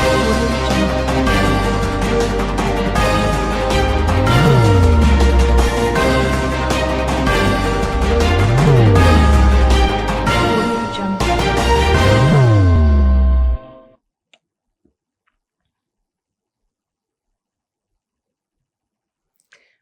Audio Jungle. Audio Jungle.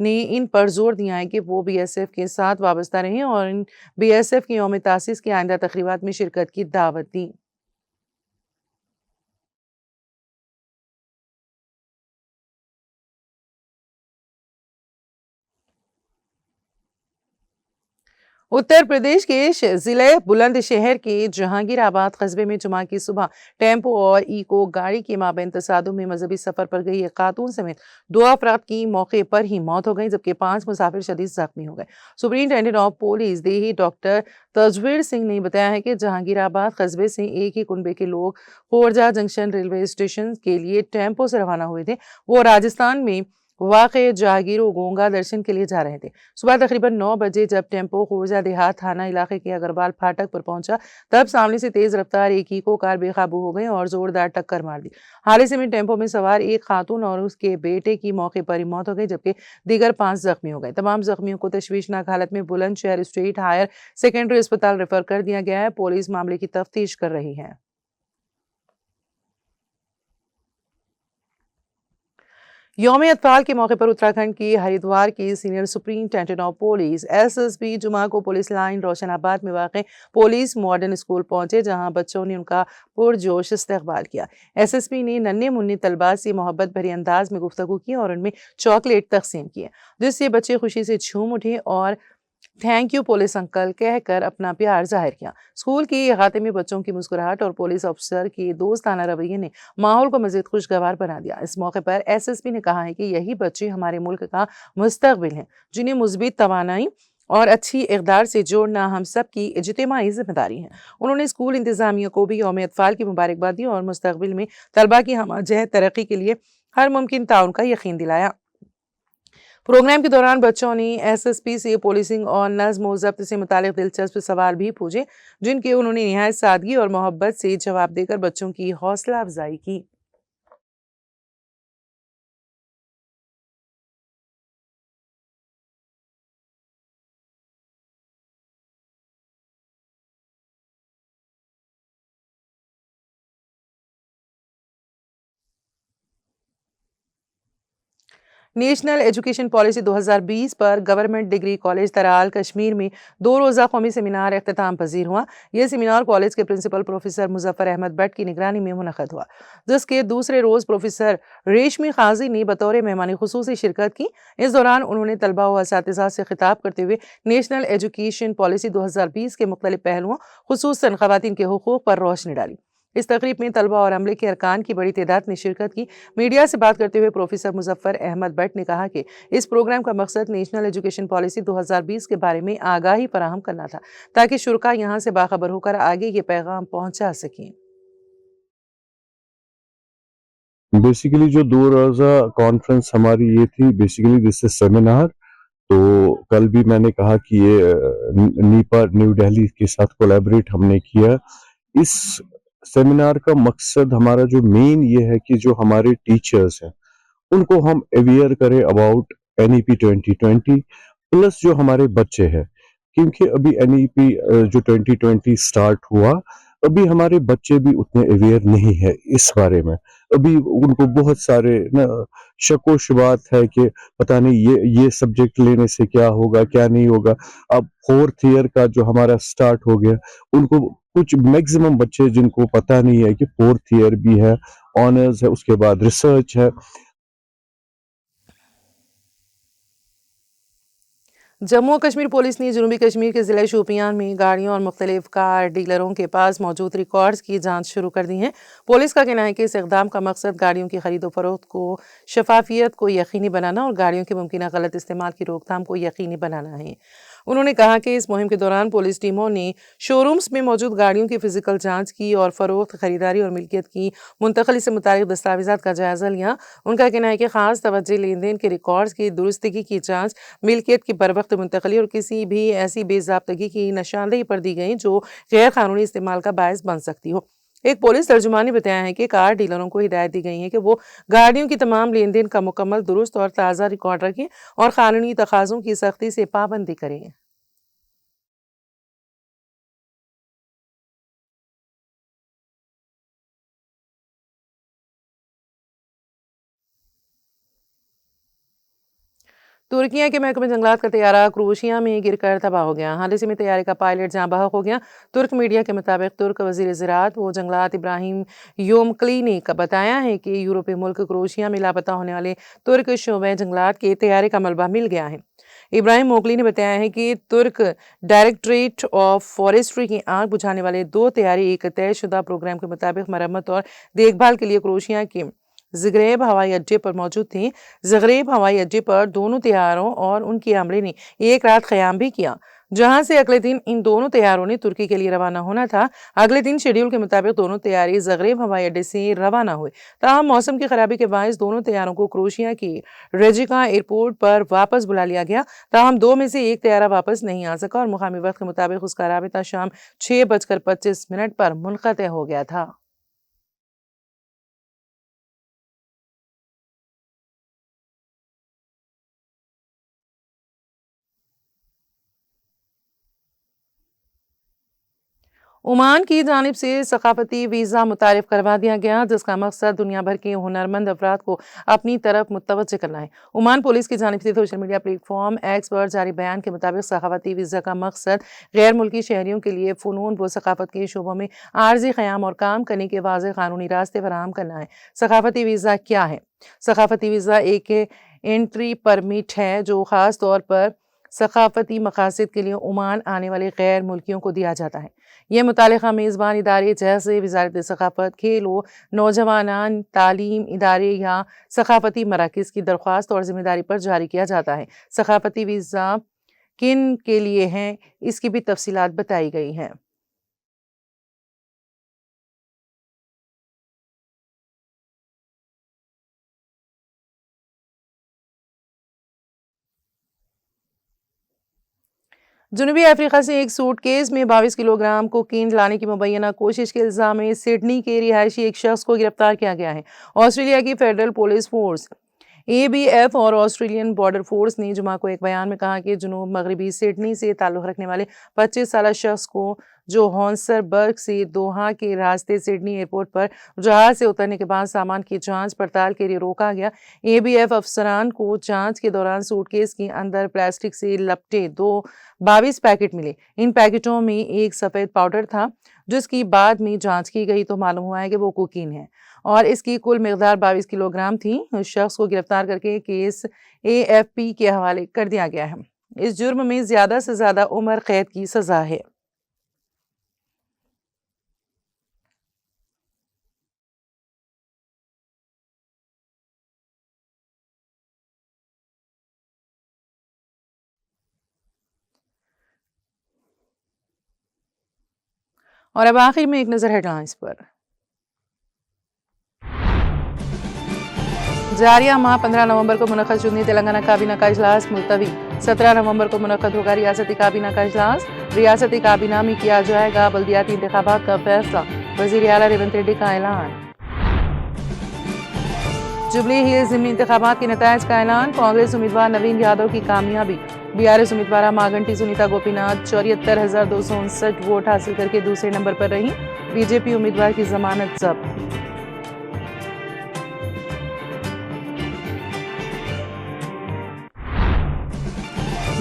نے ان پر زور دیا ہے کہ وہ BSF کے ساتھ وابستہ رہیں اور ان BSF کی یوم تاسیس کی آئندہ تقریبات میں شرکت کی دعوت دی۔ اتر پردیش کے ضلع بلند شہر کے جہانگیر آباد قصبے میں جمعہ کی صبح ٹیمپو اور ایکو گاڑی کے مابین تصادم میں مذہبی سفر پر گئی ایک خاتون سمیت 2 افراد کی موقع پر ہی موت ہو گئی جبکہ 5 مسافر شدید زخمی ہو گئے۔ سپرنٹینڈنٹ آف پولیس دیہی ڈاکٹر تجویر سنگھ نے بتایا ہے کہ جہانگیر آباد قصبے سے ایک ہی کنبے کے لوگ خورجہ جنکشن ریلوے اسٹیشن کے لیے ٹیمپو سے روانہ ہوئے تھے۔ وہ راجستھان میں واقع جاگیرو گونگا درشن کے لیے جا رہے تھے۔ صبح تقریباً 9 بجے جب ٹیمپو خورجہ دیہات تھانہ علاقے کے اگروال پھاٹک پر پہنچا تب سامنے سے تیز رفتار ایک ایکو کار بے قابو ہو گئی اور زوردار ٹکر مار دی۔ حادثے میں ٹیمپو میں سوار ایک خاتون اور اس کے بیٹے کی موقع پر ہی موت ہو گئی جبکہ دیگر 5 زخمی ہو گئے۔ تمام زخمیوں کو تشویشناک حالت میں بلند شہر اسٹیٹ ہائر سیکنڈری اسپتال ریفر کر دیا گیا ہے۔ پولیس معاملے کی تفتیش کر رہی ہے۔ یوم اطفال کے موقع پر اتراکھنڈ کی ہریدوار کی senior superintendent of police SSP جمعہ کو پولیس لائن روشن آباد میں واقع پولیس ماڈرن اسکول پہنچے جہاں بچوں نے ان کا پرجوش استقبال کیا۔ SSP نے ننھے منھے طلباء سے محبت بھری انداز میں گفتگو کی اور ان میں چاکلیٹ تقسیم کیے جس سے بچے خوشی سے جھوم اٹھے اور تھینک یو پولیس انکل کہہ کر اپنا پیار ظاہر کیا۔ اسکول کے احاطے میں بچوں کی مسکراہٹ اور پولیس افسر کے دوستانہ رویے نے ماحول کو مزید خوشگوار بنا دیا۔ اس موقع پر SSP نے کہا ہے کہ یہی بچے ہمارے ملک کا مستقبل ہیں جنہیں مثبت توانائی اور اچھی اقدار سے جوڑنا ہم سب کی اجتماعی ذمہ داری ہے۔ انہوں نے اسکول انتظامیہ کو بھی یوم اطفال کی مبارکباد دی اور مستقبل میں طلباء کی ہمہ جہت ترقی کے لیے ہر ممکن تعاون کا یقین دلایا۔ پروگرام کے دوران بچوں نے SSP سے پولیسنگ اور نظم و ضبط سے متعلق دلچسپ سوال بھی پوچھے جن کے انہوں نے نہایت سادگی اور محبت سے جواب دے کر بچوں کی حوصلہ افزائی کی۔ نیشنل ایجوکیشن پالیسی 2020 پر government degree college Tral Kashmir میں 2 روزہ قومی سیمینار اختتام پذیر ہوا۔ یہ سیمینار کالج کے پرنسپل پروفیسر مظفر احمد بٹ کی نگرانی میں منعقد ہوا جس کے دوسرے روز پروفیسر ریشمی قاضی نے بطور مہمان خصوصی شرکت کی۔ اس دوران انہوں نے طلباء و اساتذہ سے خطاب کرتے ہوئے نیشنل ایجوکیشن پالیسی 2020 کے مختلف پہلوؤں خصوصاً خواتین کے حقوق پر روشنی ڈالی۔ اس تقریب میں طلباء اور عملے کے ارکان کی بڑی تعداد نے شرکت کی۔ میڈیا سے بات کرتے ہوئے پروفیسر مظفر احمد بٹ نے کہا کہ اس پروگرام کا مقصد نیشنل ایجوکیشن پالیسی 2020 کے بارے میں آگاہی فراہم کرنا تھا تاکہ شرکاء یہاں سے باخبر ہو کر آگے یہ پیغام پہنچا سکیں۔ بیسیکلی جو 2 روزہ کانفرنس ہماری یہ تھی، بیسیکلی دس از سیمینار۔ تو کل بھی میں نے کہا کہ یہ نیپا نیو دہلی کے ساتھ کولیبریٹ ہم نے کیا۔ اس سیمینار کا مقصد ہمارا جو مین یہ ہے کہ جو ہمارے ٹیچرز ہیں ان کو ہم اویئر کریں اباؤٹ NEP 2020 پلس جو ہمارے بچے ہیں، کیونکہ ابھی NEP جو 2020 سٹارٹ ہوا ابھی ہمارے بچے بھی اتنے اویئر نہیں ہے اس بارے میں۔ ابھی ان کو بہت سارے شک و شبات ہے کہ پتہ نہیں یہ سبجیکٹ لینے سے کیا ہوگا کیا نہیں ہوگا۔ اب 4th ایئر کا جو ہمارا سٹارٹ ہو گیا ان کو کچھ میکسیمم بچے جن کو پتہ نہیں ہے کہ 4th ایئر بھی ہے، آنرز ہے، اس کے بعد ریسرچ ہے۔ جموں و کشمیر پولیس نے جنوبی کشمیر کے ضلع شوپیان میں گاڑیوں اور مختلف کار ڈیلروں کے پاس موجود ریکارڈز کی جانچ شروع کر دی ہے۔ پولیس کا کہنا ہے کہ اس اقدام کا مقصد گاڑیوں کی خرید و فروخت کو شفافیت کو یقینی بنانا اور گاڑیوں کے ممکنہ غلط استعمال کی روک تھام کو یقینی بنانا ہے۔ انہوں نے کہا کہ اس مہم کے دوران پولیس ٹیموں نے شو رومز میں موجود گاڑیوں کی فزیکل جانچ کی اور فروخت، خریداری اور ملکیت کی منتقلی سے متعلق دستاویزات کا جائزہ لیا۔ ان کا کہنا ہے کہ خاص توجہ لین دین کے ریکارڈز کی درستگی کی جانچ، ملکیت کی بروقت منتقلی اور کسی بھی ایسی بے ضابطگی کی نشاندہی پر دی گئی جو غیر قانونی استعمال کا باعث بن سکتی ہو۔ ایک پولیس ترجمان نے بتایا ہے کہ کار ڈیلروں کو ہدایت دی گئی ہے کہ وہ گاڑیوں کی تمام لین دین کا مکمل، درست اور تازہ ریکارڈ رکھیں اور قانونی تقاضوں کی سختی سے پابندی کریں۔ ترکیہ کے محکمہ جنگلات کا طیارہ کروشیا میں گر کر تباہ ہو گیا۔ حادثے میں طیارے کا پائلٹ جاں بحق ہو گیا۔ ترک میڈیا کے مطابق ترک وزیر زراعت و جنگلات ابراہیم یومکلی نے بتایا ہے کہ یورپی ملک کروشیا میں لاپتہ ہونے والے ترک شعبہ جنگلات کے طیارے کا ملبہ مل گیا ہے۔ ابراہیم موکلی نے بتایا ہے کہ ترک ڈائریکٹریٹ آف فارسٹری کی آگ بجھانے والے 2 طیارے ایک طے شدہ پروگرام کے مطابق مرمت اور دیکھ بھال کے لیے کروشیا کے زغریب ہوائی اڈے پر موجود تھے۔ زغریب ہوائی اڈے پر دونوں طیاروں اور ان کے عملے نے ایک رات قیام بھی کیا، جہاں سے اگلے دن ان دونوں طیاروں نے ترکی کے لیے روانہ ہونا تھا۔ اگلے دن شیڈول کے مطابق دونوں طیارے زغریب ہوائی اڈے سے روانہ ہوئے، تاہم موسم کی خرابی کے باعث دونوں طیاروں کو کروشیا کی ریجیکا ایئرپورٹ پر واپس بلا لیا گیا، تاہم 2 میں سے ایک طیارہ واپس نہیں آ سکا اور مقامی وقت کے مطابق اس کا رابطہ شام 6:25 پر منقطع ہو گیا تھا۔ عمان کی جانب سے ثقافتی ویزا متعارف کروا دیا گیا، جس کا مقصد دنیا بھر کے ہنرمند افراد کو اپنی طرف متوجہ کرنا ہے۔ عمان پولیس کی جانب سے social media platform X پر جاری بیان کے مطابق ثقافتی ویزا کا مقصد غیر ملکی شہریوں کے لیے فنون و ثقافت کے شعبوں میں عارضی قیام اور کام کرنے کے واضح قانونی راستے فراہم کرنا ہے۔ ثقافتی ویزا کیا ہے؟ ثقافتی ویزا ایک انٹری پرمٹ ہے جو خاص طور پر ثقافتی مقاصد کے لیے عمان آنے والے غیر ملکیوں کو دیا جاتا ہے۔ یہ متعلقہ میزبان ادارے جیسے وزارت ثقافت، کھیل و نوجوانان، تعلیم ادارے یا ثقافتی مراکز کی درخواست اور ذمہ داری پر جاری کیا جاتا ہے۔ ثقافتی ویزا کن کے لیے ہیں، اس کی بھی تفصیلات بتائی گئی ہیں۔ جنوبی افریقہ سے ایک سوٹ کیس میں 22 کلو گرام کوکین لانے کی مبینہ کوشش کے الزام میں سڈنی کے رہائشی ایک شخص کو گرفتار کیا گیا ہے۔ آسٹریلیا کی فیڈرل پولیس فورس ABF اور آسٹریلین بارڈر فورس نے جمعہ کو ایک بیان میں کہا کہ جنوب مغربی سڈنی سے تعلق رکھنے والے 25 سالہ شخص کو جو ہانسر برگ سے دوحہ کے راستے سڈنی ایئرپورٹ پر جہاز سے اترنے کے بعد سامان کی جانچ پڑتال کے لیے روکا گیا۔ ABF افسران کو جانچ کے دوران سوٹ کیس کے اندر پلاسٹک سے لپٹے 22 پیکٹ ملے۔ ان پیکٹوں میں ایک سفید پاؤڈر تھا، جس کی بعد میں جانچ کی گئی تو معلوم ہوا ہے کہ وہ کوکین ہے اور اس کی کل مقدار 22 کلو گرام تھی۔ اس شخص کو گرفتار کر کے کیس AFP کے حوالے کر دیا گیا ہے۔ اس جرم میں زیادہ سے زیادہ عمر قید کی سزا ہے۔ اور اب آخر میں ایک نظر ہیڈ لائنز پر۔ جاریہ ماہ 15 نومبر کو منعقد شدنی تلنگانہ کابینہ کا اجلاس ملتوی۔ 17 نومبر کو منعقد ہوگا ریاستی کابینہ کا اجلاس۔ ریاستی کابینہ میں کیا جائے گا بلدیاتی انتخابات کا فیصلہ، وزیر اعلیٰ ریونت ریڈی کا اعلان۔ جبلی ہلز ضمنی انتخابات کے نتائج کا اعلان، کانگریس امیدوار نوین یادو کی کامیابی۔ BRS امیدوارہ ماگنٹی سنیتا گوپیناتھ 74,259 ووٹ حاصل کر کے دوسرے نمبر پر رہی۔ BJP امیدوار کی ضمانت ضبط۔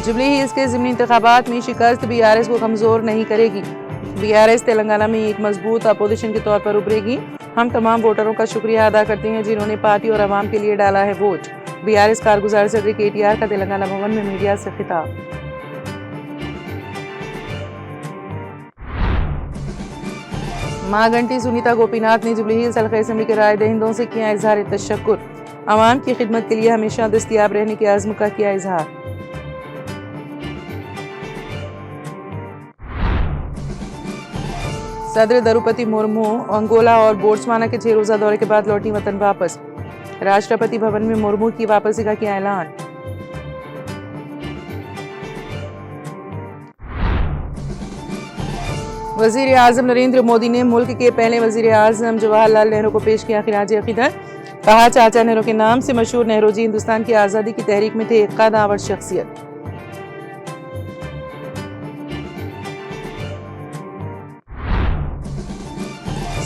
جبلی ہلز کے ضمنی انتخابات میں شکست BRS کو کمزور نہیں کرے گی۔ BRS تلنگانہ میں ایک مضبوط اپوزیشن کے طور پر ابھرے گی۔ ہم تمام ووٹروں کا شکریہ ادا کرتے ہیں جنہوں نے پارٹی اور عوام کے لیے ڈالا ہے ووٹ۔ BRS کارگزار صدر KTR کا تلنگانہ بھون میں میڈیا سے خطاب۔ ماگنٹی سنیتا گوپیناتھ نے جبلی ہلز حلقہ اسمبلی کے رائے دہندوں سے کیا اظہار تشکر، عوام کی خدمت کے لیے ہمیشہ دستیاب رہنے کے عزم کا کیا اظہار۔ صدر دروپتی مرمو انگولا اور بوٹسوانا کے 6 روزہ دورے کے بعد لوٹی وطن واپس۔ راشٹرپتی بھون میں مرمو کی واپسی کا کیا اعلان۔ وزیر اعظم نریندر مودی نے ملک کے پہلے وزیر اعظم جواہر لال نہرو کو پیش کیا خراج عقیدت، کہا چاچا نہرو کے نام سے مشہور نہرو جی ہندوستان کی آزادی کی تحریک میں تھے ایک قدآور شخصیت۔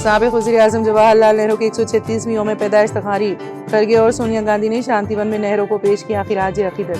سابق وزیر اعظم جواہر لال نہرو کی 136ویں یوم پیدائش تقاریب، خرگے اور سونیا گاندھی نے شانتی ون میں نہرو کو پیش کیا خراج عقیدت۔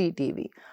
TTV।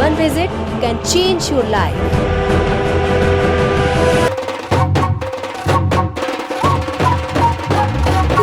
One visit can change your life.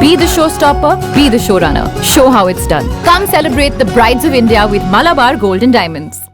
Be the showstopper, be the showrunner. Show how it's done. Come celebrate the Brides of India with Malabar Gold and Diamonds.